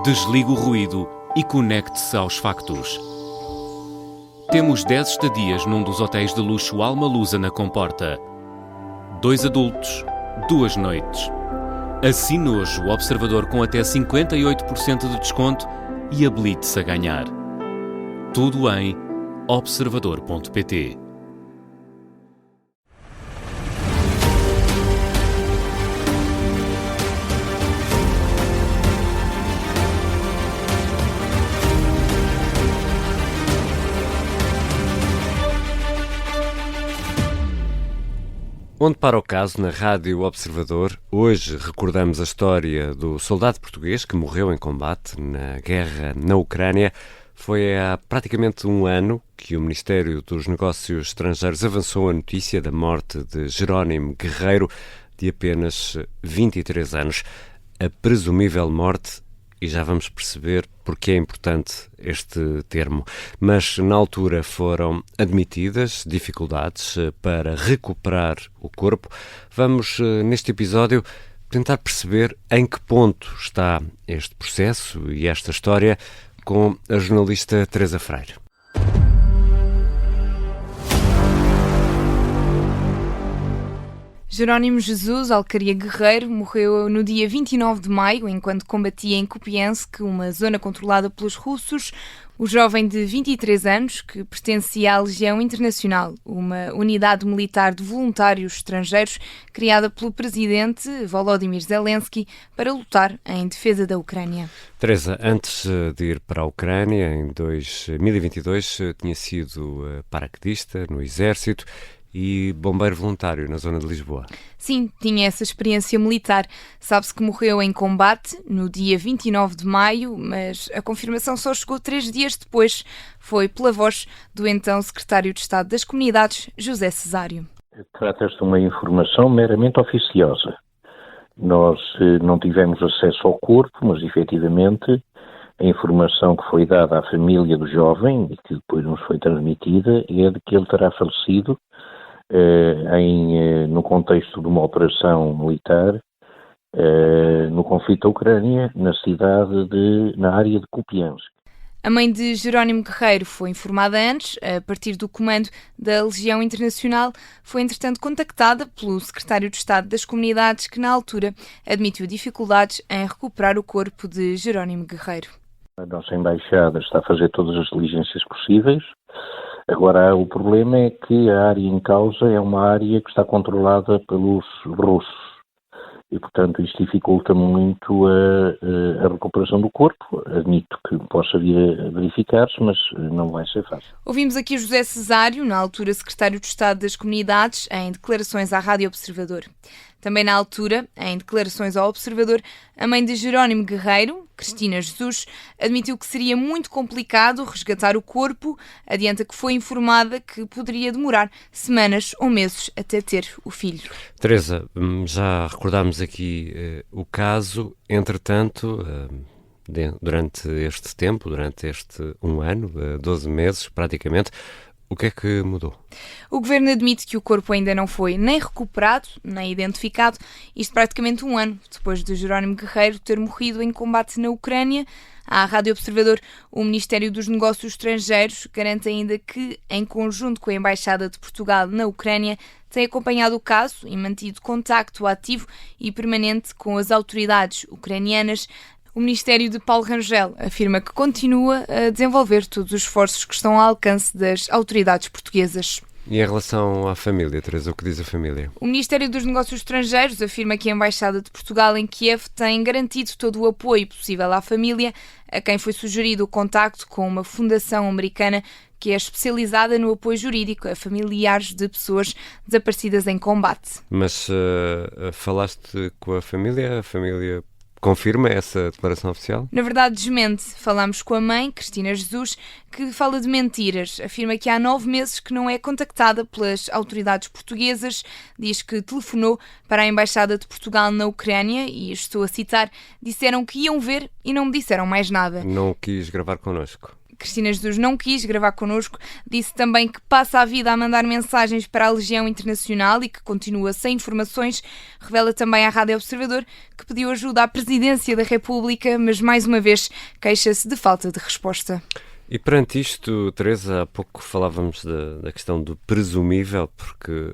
Desligue o ruído e conecte-se aos factos. Temos 10 estadias num dos hotéis de luxo Alma Lusa na Comporta. 2 adultos, 2 noites. Assine hoje o Observador com até 58% de desconto e habilite-se a ganhar. Tudo em observador.pt. Onde para o caso, na Rádio Observador, hoje recordamos a história do soldado português que morreu em combate na guerra na Ucrânia. Foi há praticamente um ano que o Ministério dos Negócios Estrangeiros avançou a notícia da morte de Jerónimo Guerreiro, de apenas 23 anos. A presumível morte, e já vamos perceber porque é importante este termo. Mas na altura foram admitidas dificuldades para recuperar o corpo. Vamos, neste episódio, tentar perceber em que ponto está este processo e esta história com a jornalista Teresa Freire. Jerónimo Jesus Alcaria Guerreiro morreu no dia 29 de maio, enquanto combatia em Kupiansk, uma zona controlada pelos russos. O jovem de 23 anos, que pertencia à Legião Internacional, uma unidade militar de voluntários estrangeiros criada pelo presidente Volodymyr Zelensky para lutar em defesa da Ucrânia. Teresa, antes de ir para a Ucrânia, em 2022, tinha sido paraquedista no Exército e bombeiro voluntário na zona de Lisboa. Sim, tinha essa experiência militar. Sabe-se que morreu em combate no dia 29 de maio, mas a confirmação só chegou 3 dias depois. Foi pela voz do então secretário de Estado das Comunidades, José Cesário. Trata-se de uma informação meramente oficiosa. Nós não tivemos acesso ao corpo, mas efetivamente a informação que foi dada à família do jovem e que depois nos foi transmitida é de que ele terá falecido no contexto de uma operação militar no conflito da Ucrânia, na área de Kupiansk. A mãe de Jerónimo Guerreiro foi informada antes, a partir do comando da Legião Internacional. Foi, entretanto, contactada pelo secretário de Estado das Comunidades, que na altura admitiu dificuldades em recuperar o corpo de Jerónimo Guerreiro. A nossa embaixada está a fazer todas as diligências possíveis. Agora, o problema é que a área em causa é uma área que está controlada pelos russos e, portanto, isto dificulta muito a recuperação do corpo. Admito que possa vir a verificar-se, mas não vai ser fácil. Ouvimos aqui José Cesário, na altura secretário de Estado das Comunidades, em declarações à Rádio Observador. Também na altura, em declarações ao Observador, a mãe de Jerónimo Guerreiro, Cristina Jesus, admitiu que seria muito complicado resgatar o corpo. Adianta que foi informada que poderia demorar semanas ou meses até ter o filho. Teresa, já recordámos aqui o caso. Entretanto, durante este tempo, durante este um ano, 12 meses praticamente, o que é que mudou? O Governo admite que o corpo ainda não foi nem recuperado, nem identificado, isto praticamente um ano depois de Jerónimo Guerreiro ter morrido em combate na Ucrânia. À Rádio Observador, o Ministério dos Negócios Estrangeiros garante ainda que, em conjunto com a Embaixada de Portugal na Ucrânia, tem acompanhado o caso e mantido contacto ativo e permanente com as autoridades ucranianas. O Ministério de Paulo Rangel afirma que continua a desenvolver todos os esforços que estão ao alcance das autoridades portuguesas. E em relação à família, Teresa, o que diz a família? O Ministério dos Negócios Estrangeiros afirma que a Embaixada de Portugal em Kiev tem garantido todo o apoio possível à família, a quem foi sugerido o contacto com uma fundação americana que é especializada no apoio jurídico a familiares de pessoas desaparecidas em combate. Mas falaste com a família? A família confirma essa declaração oficial? Na verdade, desmente. Falámos com a mãe, Cristina Jesus, que fala de mentiras. Afirma que há 9 meses que não é contactada pelas autoridades portuguesas. Diz que telefonou para a Embaixada de Portugal na Ucrânia e, estou a citar, disseram que iam ver e não me disseram mais nada. Não quis gravar connosco. Cristina Jesus não quis gravar connosco, disse também que passa a vida a mandar mensagens para a Legião Internacional e que continua sem informações. Revela também à Rádio Observador que pediu ajuda à Presidência da República, mas mais uma vez queixa-se de falta de resposta. E perante isto, Teresa, há pouco falávamos da questão do presumível, porque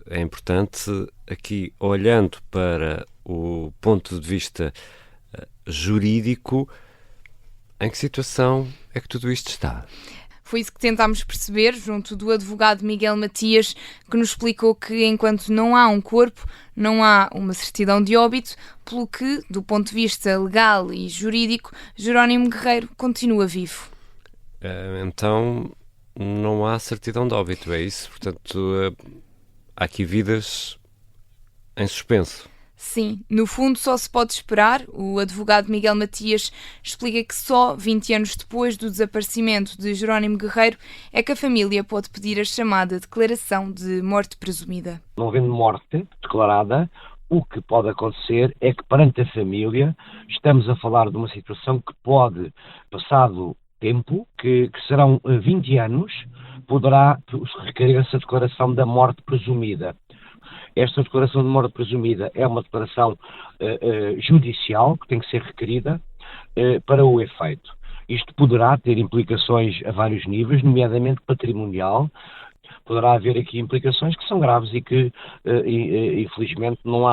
é importante aqui, olhando para o ponto de vista jurídico, em que situação é que tudo isto está? Foi isso que tentámos perceber junto do advogado Miguel Matias, que nos explicou que enquanto não há um corpo, não há uma certidão de óbito, pelo que, do ponto de vista legal e jurídico, Jerónimo Guerreiro continua vivo. Então não há certidão de óbito, é isso? Portanto, há aqui vidas em suspenso. Sim, no fundo só se pode esperar. O advogado Miguel Matias explica que só 20 anos depois do desaparecimento de Jerónimo Guerreiro é que a família pode pedir a chamada declaração de morte presumida. Não havendo morte declarada, o que pode acontecer é que perante a família estamos a falar de uma situação que pode, passado tempo, que serão 20 anos, poderá requerer essa declaração da morte presumida. Esta declaração de morte presumida é uma declaração judicial que tem que ser requerida para o efeito. Isto poderá ter implicações a vários níveis, nomeadamente patrimonial. Poderá haver aqui implicações que são graves e que, infelizmente, não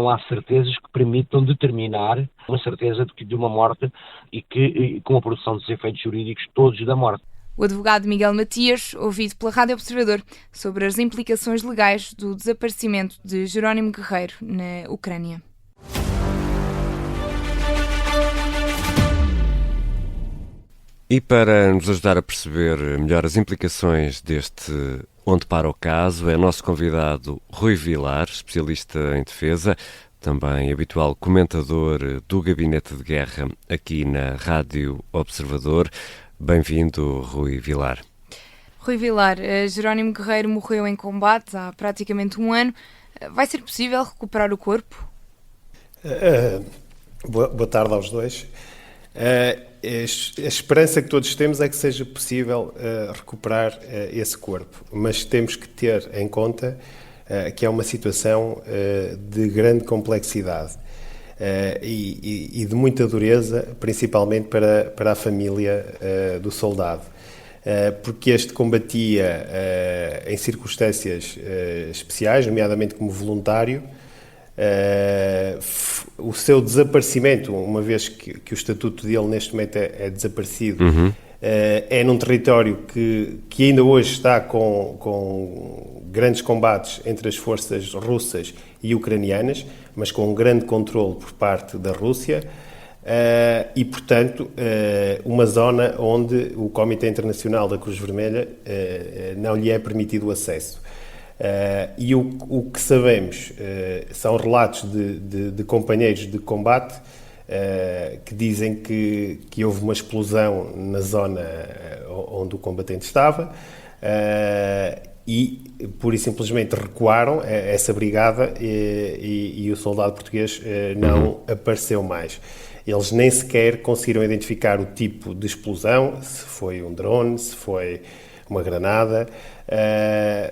há certezas que permitam determinar uma certeza de uma morte e com a produção dos efeitos jurídicos todos da morte. O advogado Miguel Matias, ouvido pela Rádio Observador, sobre as implicações legais do desaparecimento de Jerónimo Guerreiro na Ucrânia. E para nos ajudar a perceber melhor as implicações deste Onde Para o Caso, é nosso convidado Rui Vilar, especialista em defesa, também habitual comentador do Gabinete de Guerra aqui na Rádio Observador. Bem-vindo, Rui Vilar. Rui Vilar, Jerónimo Guerreiro morreu em combate há praticamente um ano. Vai ser possível recuperar o corpo? Boa tarde aos dois. A esperança que todos temos é que seja possível recuperar esse corpo, mas temos que ter em conta que é uma situação de grande complexidade e de muita dureza, principalmente para a família do soldado, porque este combatia em circunstâncias especiais, nomeadamente como voluntário. O seu desaparecimento, uma vez que o estatuto dele neste momento é desaparecido, é num território que ainda hoje está com grandes combates entre as forças russas e ucranianas, mas com um grande controle por parte da Rússia, e, portanto, uma zona onde o Comitê Internacional da Cruz Vermelha não lhe é permitido o acesso. E o que sabemos são relatos de companheiros de combate que dizem que houve uma explosão na zona onde o combatente estava e pura e simplesmente recuaram essa brigada e o soldado português não apareceu mais. Eles nem sequer conseguiram identificar o tipo de explosão, se foi um drone, se foi uma granada,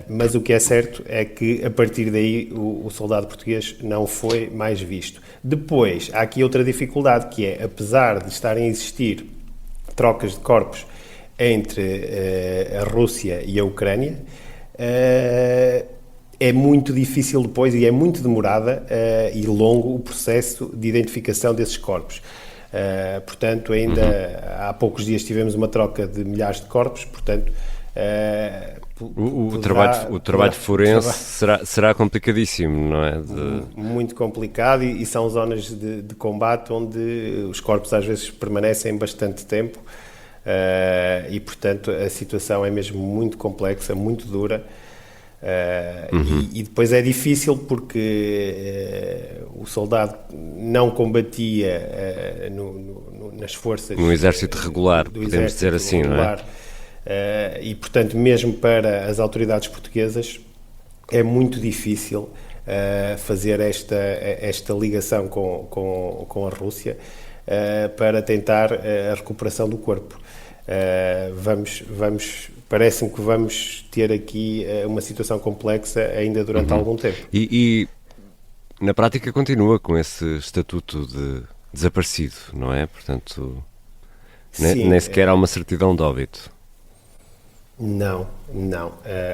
mas o que é certo é que a partir daí o soldado português não foi mais visto. Depois, há aqui outra dificuldade, que é, apesar de estarem a existir trocas de corpos entre a Rússia e a Ucrânia, é muito difícil depois e é muito demorada e longo o processo de identificação desses corpos. Portanto, ainda há poucos dias tivemos uma troca de milhares de corpos, portanto... O trabalho forense será complicadíssimo, não é? Muito complicado e são zonas de combate onde os corpos às vezes permanecem bastante tempo e, portanto, a situação é mesmo muito complexa, muito dura. E depois é difícil porque o soldado não combatia nas forças... No exército regular, podemos dizer assim, regular, não é? E, portanto, mesmo para as autoridades portuguesas é muito difícil fazer esta ligação com a Rússia para tentar a recuperação do corpo. Parece-me que vamos ter aqui uma situação complexa ainda durante algum tempo. E na prática continua com esse estatuto de desaparecido, não é? Portanto, nem sequer há uma certidão de óbito. Não.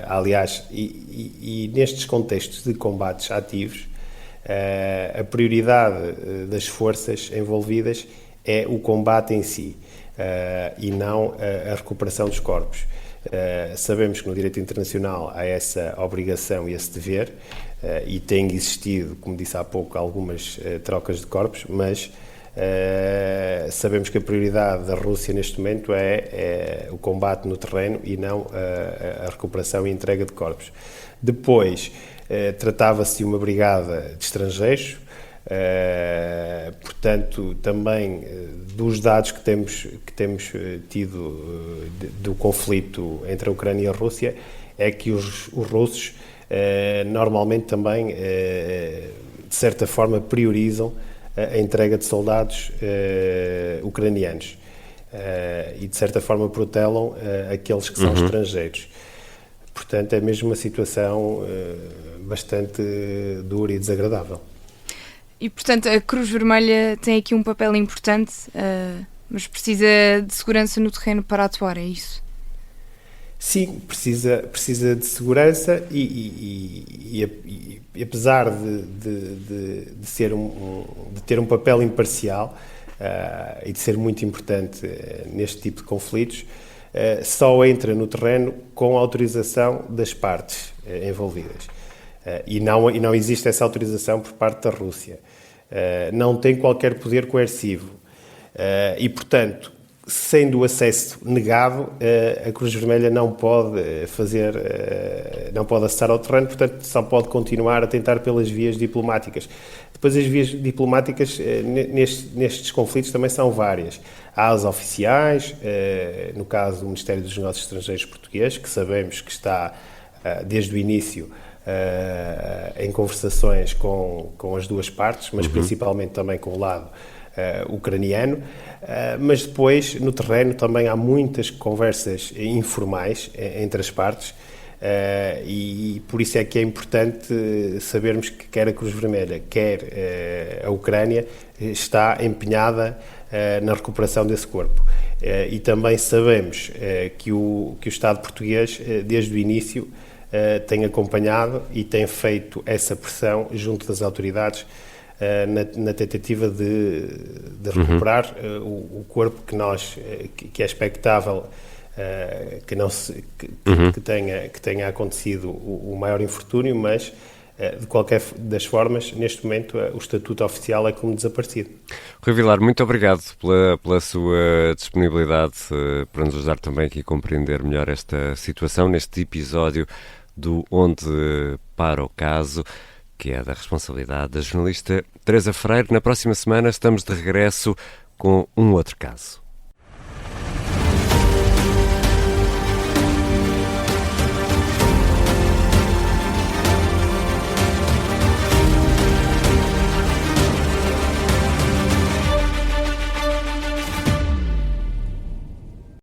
Aliás, e nestes contextos de combates ativos, a prioridade das forças envolvidas é o combate em si, e não a recuperação dos corpos. Sabemos que no direito internacional há essa obrigação e esse dever, e tem existido, como disse há pouco, algumas trocas de corpos, mas sabemos que a prioridade da Rússia neste momento é o combate no terreno e não a recuperação e entrega de corpos. Depois, tratava-se de uma brigada de estrangeiros, portanto, também dos dados que temos tido do conflito entre a Ucrânia e a Rússia, é que os russos normalmente também, de certa forma, priorizam a entrega de soldados ucranianos e, de certa forma, protelam aqueles que são estrangeiros. Portanto, é mesmo uma situação bastante dura e desagradável. E, portanto, a Cruz Vermelha tem aqui um papel importante, mas precisa de segurança no terreno para atuar, é isso? Sim, precisa de segurança e apesar de ter um papel imparcial e de ser muito importante neste tipo de conflitos, só entra no terreno com a autorização das partes envolvidas. E não existe essa autorização por parte da Rússia. Não tem qualquer poder coercivo. E, portanto, sendo o acesso negado, a Cruz Vermelha não pode acessar ao terreno, portanto, só pode continuar a tentar pelas vias diplomáticas. Depois, as vias diplomáticas nestes conflitos também são várias. Há as oficiais, no caso do Ministério dos Negócios Estrangeiros português, que sabemos que está, desde o início, em conversações com as duas partes, mas principalmente também com o lado ucraniano, mas depois no terreno também há muitas conversas informais entre as partes, e por isso é que é importante sabermos que quer a Cruz Vermelha, quer a Ucrânia está empenhada na recuperação desse corpo. E também sabemos que o Estado português, desde o início, tem acompanhado e tem feito essa pressão junto das autoridades na tentativa de recuperar o corpo que é expectável que tenha acontecido o maior infortúnio, mas de qualquer das formas, neste momento, o estatuto oficial é como desaparecido. Rui Vilar, muito obrigado pela sua disponibilidade para nos ajudar também aqui a compreender melhor esta situação neste episódio do Onde Para o Caso, que é da responsabilidade da jornalista Teresa Freire. Na próxima semana estamos de regresso com um outro caso.